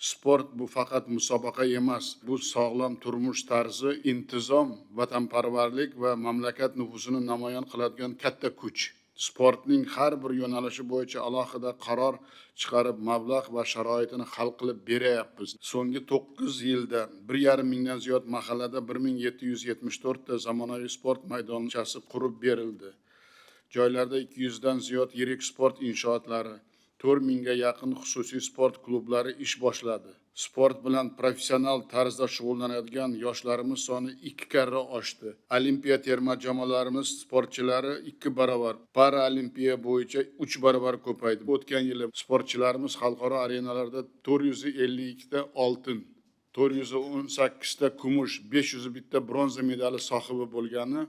Sport bu faqat musobaqa emas, bu sog'lom turmush tarzi, intizom, vatanparvarlik va mamlakat nufuzini namoyon qiladigan katta kuch. Sportning har bir yo'nalishi bo'yicha alohida qaror chiqarib, mablag' va sharoitini hal qilib beryapmiz. So'nggi 9 yilda 1,5 mingdan ziyod mahallada 1774 ta zamonaviy sport maydonchasi qurib berildi. Joylarda 200 dan ziyod yirik sport inshootlari, 4 mingga yaqin xususiy sport klublari ish boshladi. Sport bilan professional tarzda shug'ullanadigan yoshlarimiz soni 2 karra oshdi. Olimpiya terma jamoalarimiz sportchilari 2 barobar, paralimpiya bo'yicha 3 barobar ko'paydi. O'tgan yili sportchilarimiz xalqaro arenalarda 452 ta oltin, 418 ta kumush, 501 ta bronza medali sohibi bo'lgani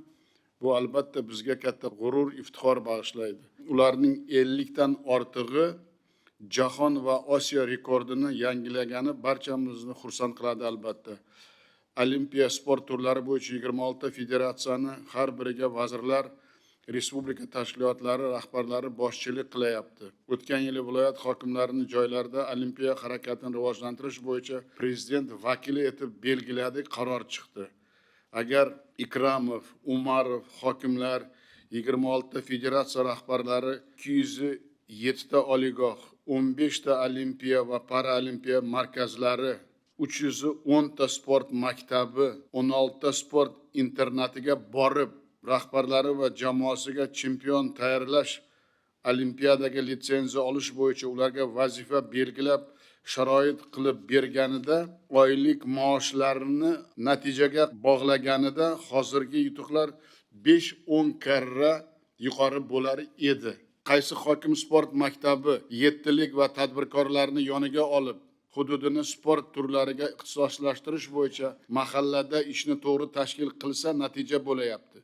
bu albatta bizga katta g'urur, iftixor bag'ishlaydi. Ularning 50 dan ortig'i jahon va Osiyo rekordini yangilagani barchamizni xursand qiladi albatta. Olimpiya sport turlari bo'yicha 26 ta federatsiyani har biriga vazirlar, respublika tashkilotlari rahbarlari boshchilik qilyapti. O'tgan yili viloyat hokimlarining joylarda olimpiya harakatini rivojlantirish bo'yicha prezident vakili etib belgiladik, qaror chiqdi. Agar Ikramov, Umarov hokimlar, 26 ta federatsiya rahbarlari, 207 ta oligoh, 15 ta olimpiya va paralimpiya markazlari, 310 ta sport maktabi, 16 ta sport internatiga borib, rahbarlari va jamoasiga chempion tayyorlash, olimpiadaga litsenziya olish bo'yicha ularga vazifa belgilab, sharoit qilib berganida, oylik maoshlarini natijaga bog'laganida hozirgi yutuqlar 5-10 karra yuqori bo'lar edi. Qaysi hokim sport maktabi 7lik va tadbirkorlarni yoniga olib, hududini sport turlariga ixtisoslashtirish bo'yicha mahallada ishni to'g'ri tashkil qilsa natija bo'layapti.